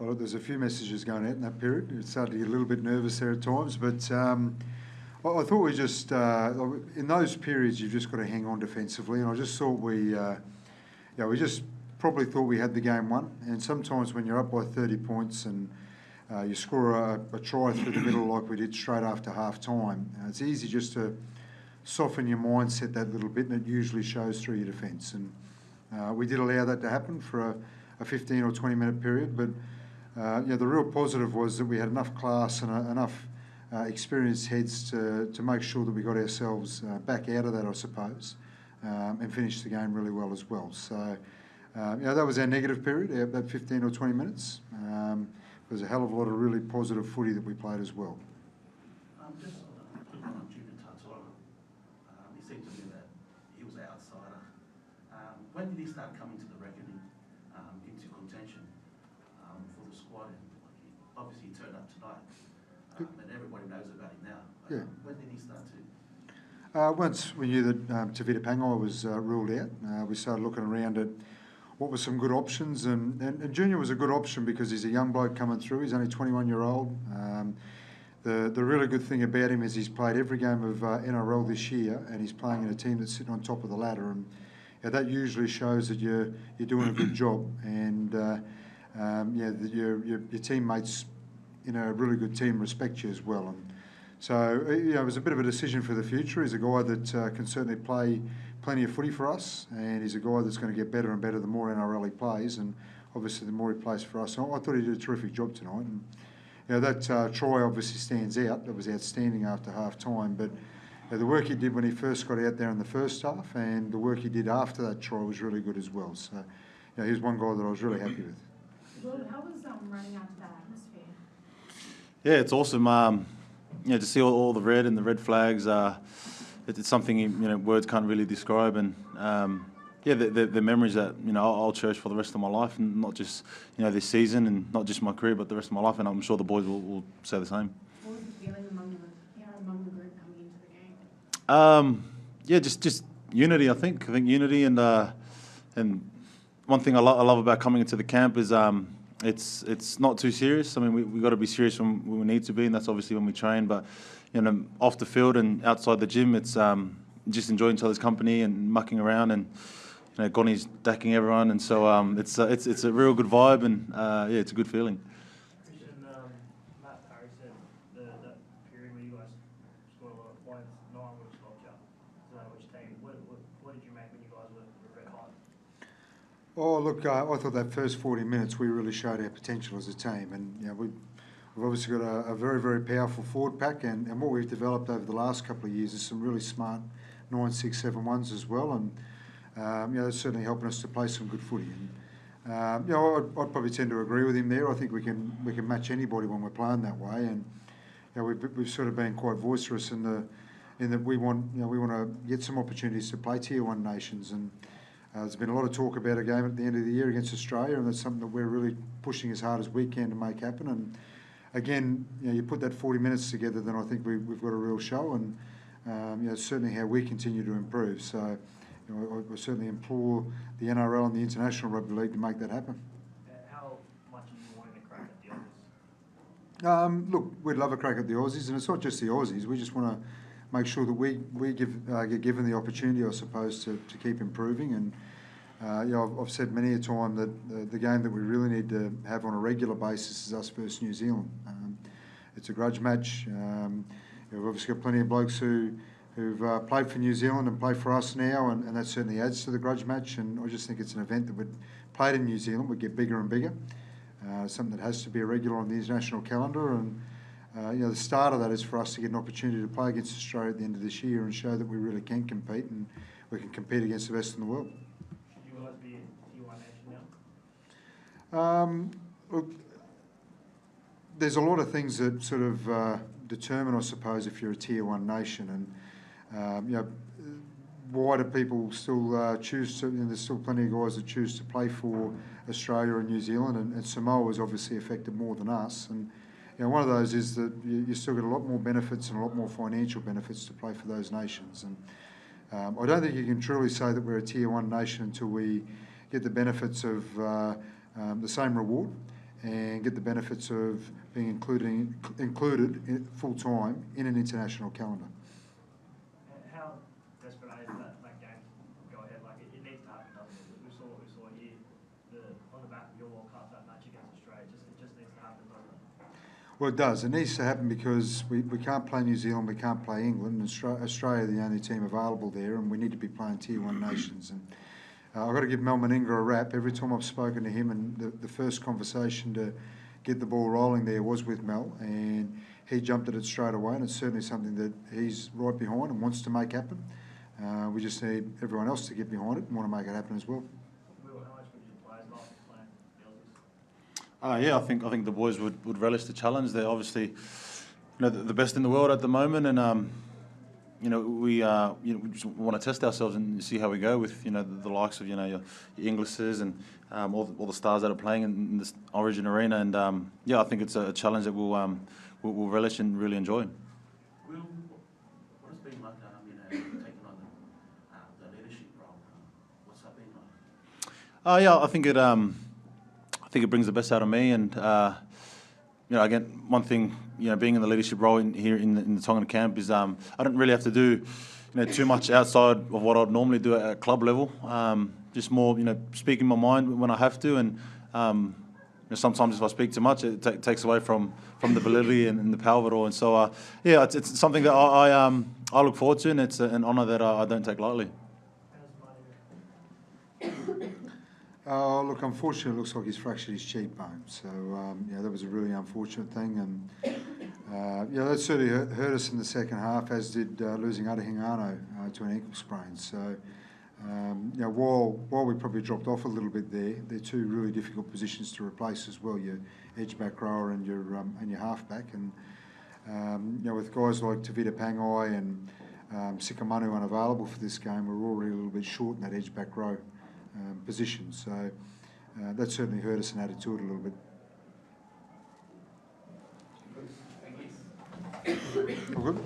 Well, there's a few messages going out in that period. It started to get a little bit nervous there at times, but I thought we just, in those periods, you've just got to hang on defensively, and I just thought we just probably thought we had the game won. And sometimes when you're up by 30 points and you score a try through the middle like we did straight after half time, it's easy just to soften your mindset that little bit, and it usually shows through your defence. And we did allow that to happen for a 15 or 20 minute period, but the real positive was that we had enough class and enough experienced heads to make sure that we got ourselves back out of that, I suppose, and finished the game really well as well. So, that was our negative period, that 15 or 20 minutes. There was a hell of a lot of really positive footy that we played as well. Just on Junior Tatola, it seemed to me that he was an outsider. When did he start coming to the reckoning, into contention for the squad? And obviously he turned up tonight, and everybody knows about him now. Yeah. When did he start to? Once we knew that Tavita Pangai was ruled out, we started looking around at what were some good options, and Junior was a good option because he's a young bloke coming through. He's only 21-year-old. The really good thing about him is he's played every game of NRL this year, and he's playing in a team that's sitting on top of the ladder, and that usually shows that you're doing a good job, and that your teammates in a really good team respect you as well. And so it was a bit of a decision for the future. He's a guy that can certainly play plenty of footy for us, and he's a guy that's going to get better and better the more NRL he plays, and obviously the more he plays for us. So I thought he did a terrific job tonight, and that try obviously stands out. It was outstanding after half time, but the work he did when he first got out there in the first half and the work he did after that try was really good as well. So he was one guy that I was really happy with. Well, how was running out to that atmosphere? Yeah, it's awesome. To see all the red and the red flags, it's something words can't really describe, and the memories that I'll cherish for the rest of my life, and not just this season and not just my career, but the rest of my life. And I'm sure the boys will say the same. What was the feeling among the group coming into the game? Just unity. I think unity, and one thing I love about coming into the camp is it's not too serious. I mean, we got to be serious when we need to be, and that's obviously when we train. But off the field and outside the gym, it's just enjoying each other's company and mucking around, and Gonnie's decking everyone, and so it's a real good vibe, and it's a good feeling. Kristian, Matt Parry said that period where you guys scored a lot of points, no one would have stopped you. I don't know which team. What did you make when you guys were red hot? Oh, look, I thought that first 40 minutes we really showed our potential as a team, and we've obviously got a very, very powerful forward pack, and what we've developed over the last couple of years is some really smart 9-6-7-1s as well, and that's certainly helping us to play some good footy. And I'd probably tend to agree with him there. I think we can match anybody when we're playing that way, and we've sort of been quite boisterous in that we want to get some opportunities to play Tier 1 nations, and there's been a lot of talk about a game at the end of the year against Australia, and that's something that we're really pushing as hard as we can to make happen. And again, you put that 40 minutes together, then I think we've got a real show, and certainly how we continue to improve. So I certainly implore the NRL and the International Rugby League to make that happen. How much are you wanting to crack at the Aussies? Look, we'd love a crack at the Aussies, and it's not just the Aussies. We just want to make sure that we get given the opportunity, I suppose, to keep improving. And I've said many a time that the game that we really need to have on a regular basis is us versus New Zealand. It's a grudge match. We've obviously got plenty of blokes who've played for New Zealand and play for us now, and that certainly adds to the grudge match. And I just think it's an event that would played in New Zealand would get bigger and bigger. Something that has to be a regular on the international calendar, and the start of that is for us to get an opportunity to play against Australia at the end of this year and show that we really can compete, and we can compete against the best in the world. Should you guys be a Tier 1 nation now? Look, there's a lot of things that sort of determine, I suppose, if you're a Tier 1 nation, and why do people still choose to? There's still plenty of guys that choose to play for Australia and New Zealand, and Samoa is obviously affected more than us. And one of those is that you still get a lot more benefits and a lot more financial benefits to play for those nations. And I don't think you can truly say that we're a Tier 1 nation until we get the benefits of the same reward and get the benefits of being included full time in an international calendar. How desperate are you for that game to go ahead? Like it needs to happen, doesn't it? We saw what we saw here, on the back of your World Cup, that match against Australia. It just needs to happen, doesn't it? Well, it does. It needs to happen because we can't play New Zealand, we can't play England. Australia are the only team available there, and we need to be playing Tier 1 nations. And I've got to give Mel Meninga a rap. Every time I've spoken to him, and the first conversation to get the ball rolling there was with Mel, and he jumped at it straight away, and it's certainly something that he's right behind and wants to make happen. We just need everyone else to get behind it and want to make it happen as well. Will, how much would your players like playing the Aussies? Yeah, I think the boys would relish the challenge. They're obviously, the best in the world at the moment, and we just want to test ourselves and see how we go with the likes of your Inglis's and all the stars that are playing in this Origin arena. And I think it's a challenge that we'll relish and really enjoy. Will, what has been like, taking on the leadership role? What's that been like? I think it brings the best out of me, and again, one thing, being in the leadership role here in the Tongan camp is I don't really have to do too much outside of what I'd normally do at club level. Just more speaking my mind when I have to, and sometimes if I speak too much, it takes away from the validity and the power of it all. And so it's something that I look forward to, and it's an honour that I don't take lightly. Look, unfortunately, it looks like he's fractured his cheekbone. So, that was a really unfortunate thing. And, that certainly hurt us in the second half, as did losing Adahingano to an ankle sprain. So, while we probably dropped off a little bit there, they're two really difficult positions to replace as well, your edge back rower and your half back. And, with guys like Tavita Pangai and Sikamanu unavailable for this game, we're already a little bit short in that edge back row position. So that certainly hurt us and added to it a little bit. All good?